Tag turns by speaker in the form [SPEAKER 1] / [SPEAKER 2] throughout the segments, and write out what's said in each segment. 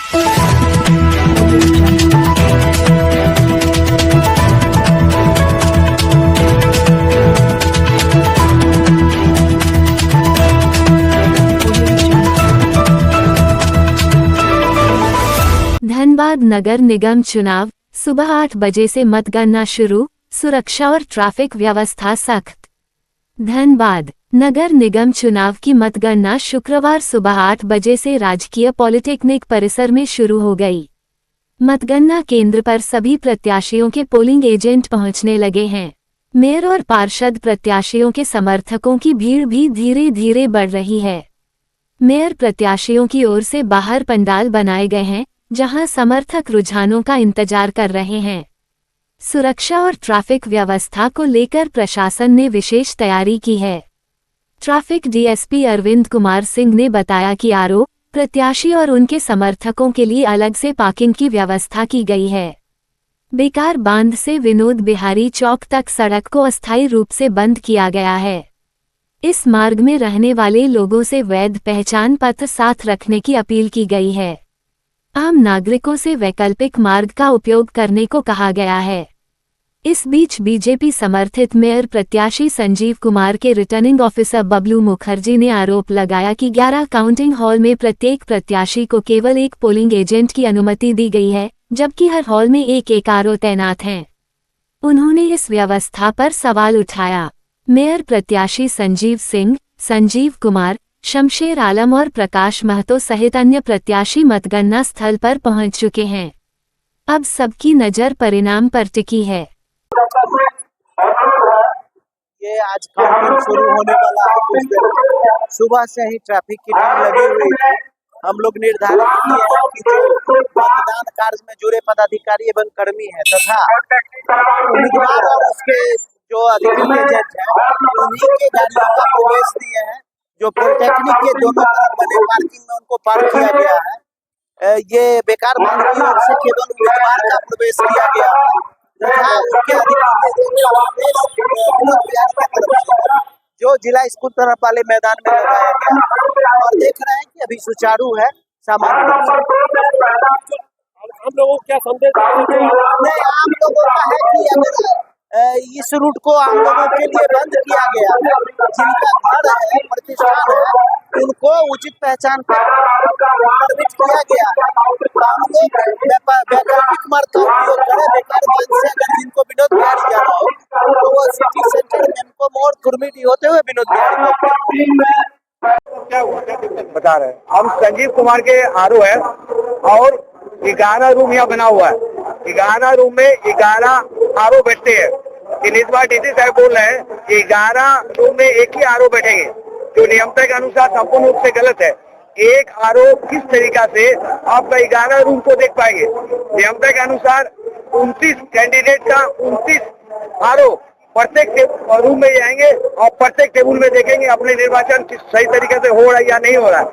[SPEAKER 1] धनबाद नगर निगम चुनाव सुबह 8 बजे से मतगणना शुरू, सुरक्षा और ट्रैफिक व्यवस्था सख्त। धनबाद नगर निगम चुनाव की मतगणना शुक्रवार सुबह 8 बजे से राजकीय पॉलिटेक्निक परिसर में शुरू हो गई। मतगणना केंद्र पर सभी प्रत्याशियों के पोलिंग एजेंट पहुंचने लगे हैं। मेयर और पार्षद प्रत्याशियों के समर्थकों की भीड़ भी धीरे धीरे बढ़ रही है। मेयर प्रत्याशियों की ओर से बाहर पंडाल बनाए गए हैं, जहां समर्थक रुझानों का इंतजार कर रहे हैं। सुरक्षा और ट्रैफिक व्यवस्था को लेकर प्रशासन ने विशेष तैयारी की है। ट्रैफिक डीएसपी अरविंद कुमार सिंह ने बताया कि आरओ प्रत्याशी और उनके समर्थकों के लिए अलग से पार्किंग की व्यवस्था की गई है। बेकार बांध से विनोद बिहारी चौक तक सड़क को अस्थायी रूप से बंद किया गया है। इस मार्ग में रहने वाले लोगों से वैध पहचान पत्र साथ रखने की अपील की गई है। आम नागरिकों से वैकल्पिक मार्ग का उपयोग करने को कहा गया है। इस बीच बीजेपी समर्थित मेयर प्रत्याशी संजीव कुमार के रिटर्निंग ऑफिसर बबलू मुखर्जी ने आरोप लगाया कि 11 काउंटिंग हॉल में प्रत्येक प्रत्याशी को केवल एक पोलिंग एजेंट की अनुमति दी गई है, जबकि हर हॉल में एक आरओ तैनात हैं। उन्होंने इस व्यवस्था पर सवाल उठाया। मेयर प्रत्याशी संजीव सिंह, संजीव कुमार, शमशेर आलम और प्रकाश महतो सहित अन्य प्रत्याशी मतगणना स्थल पर पहुंच चुके हैं। अब सबकी नजर परिणाम पर टिकी है।
[SPEAKER 2] ये आज काउंटिंग शुरू होने वाला है। कुछ देर सुबह से ही ट्रैफिक की टीम लगी हुई है। हम लोग निर्धारित किए हैं कि जो मतदान कार्य में जुड़े पदाधिकारी एवं कर्मी है तथा उम्मीदवार और उसके जो अधिकृत एजेंट है उन्हीं के गाड़ियों का प्रवेश दिए हैं। जो पॉलिटेक्निक के दोनों तरफ बने पार्किंग में उनको पार्क किया गया है। ये बेकार बांध की ओर से केवल उम्मीदवार का प्रवेश किया गया है तथा उसके अधिकृत जो जिला स्कूल तरफ वाले मैदान में लगाया गया और देख रहे हैं कि अभी सुचारू है। सामान्य
[SPEAKER 3] हम लोगों को क्या संदेश
[SPEAKER 2] आम लोगों का है कि अगर इस रूट को आम लोगों के लिए बंद किया गया है, जिनका घर है, प्रतिष्ठान है, उनको उचित पहचान परमिट किया गया है। हम लोग वैकल्पिक मार्ग का उपयोग करें। बेकार बांध से अगर जिनको विनोद बिहारी जाना हो तो वो सिटी सेंटर मेनको मोड़ कुर्मिटी होते हुए विनोद बिहारी
[SPEAKER 3] क्या हुआ, क्या बता रहे हैं। हम संजीव कुमार के आरओ है और 11 रूम यहाँ बना हुआ है। 11 रूम में 11 आरओ बैठते हैं। इस बार डीसी साहब बोल रहे हैं 11 रूम में एक ही आरओ बैठेंगे, जो नियमता के अनुसार संपूर्ण रूप से गलत है। एक आरओ किस तरीका से आपका 11 रूम को देख पाएंगे? नियमता के अनुसार 29 कैंडिडेट का 29 आरओ प्रत्येक रूम में जाएंगे और प्रत्येक टेबल में देखेंगे अपने निर्वाचन सही तरीके से हो रहा है या नहीं हो रहा है।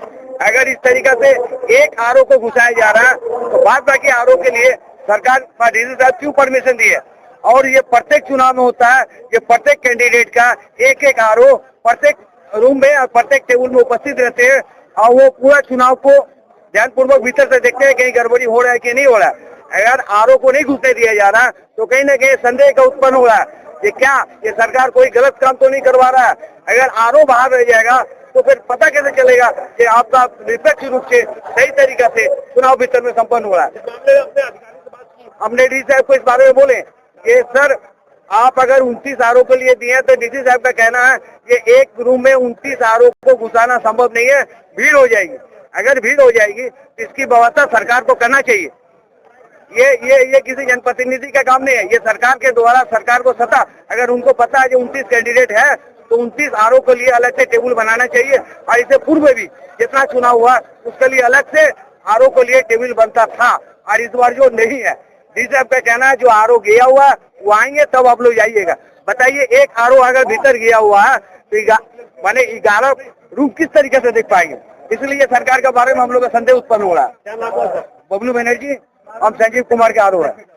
[SPEAKER 3] अगर इस तरीका से एक आरओ को घुसाया जा रहा है तो बाद बाकी आरओ के लिए सरकार डीसी साहब क्यों परमिशन दी है? और ये प्रत्येक चुनाव में होता है। ये प्रत्येक कैंडिडेट का एक आरओ प्रत्येक रूम में और प्रत्येक टेबल में उपस्थित रहते हैं और वो पूरा चुनाव को ध्यानपूर्वक भीतर से देखते हैं कहीं गड़बड़ी हो रहा है कि नहीं हो रहा है। अगर आरओ को नहीं घुसने दिया जा रहा तो कहीं ना कहीं संदेह का उत्पन्न हो रहा है ये क्या ये सरकार कोई गलत काम तो नहीं करवा रहा है। अगर आरओ बाहर रह जाएगा तो फिर पता कैसे चलेगा कि आपका निष्पक्ष रूप से सही तरीका से चुनाव भीतर में संपन्न हो रहा है। हमने डीसी साहब को इस बारे में बोले कि सर आप अगर 29 आरओ के लिए दिए तो डीसी साहब का कहना है ये एक रूम में 29 आरओ को घुसाना संभव नहीं है, भीड़ हो जाएगी। अगर भीड़ हो जाएगी तो इसकी व्यवस्था सरकार को करना चाहिए। ये किसी जनप्रतिनिधि का काम नहीं है। ये सरकार के द्वारा सरकार को सत्ता अगर उनको पता है जो 29 कैंडिडेट है तो 29 आरओ के लिए अलग से टेबल बनाना चाहिए। और इससे पूर्व भी जितना चुनाव हुआ उसके लिए अलग से आरओ के लिए टेबल बनता था और इस बार जो नहीं है। डीसी साहब का कहना है जो आरओ गया हुआ वो आएंगे तब आप लोग जाइएगा। बताइए एक आरओ अगर भीतर गया हुआ है तो माने 11 रूम किस तरीके से देख पाएंगे? इसलिए सरकार के बारे में हम लोग का संदेह उत्पन्न हो रहा है। क्या नाम है सर?
[SPEAKER 2] बबलू बनर्जी, हम संजीव कुमार के आरओ है।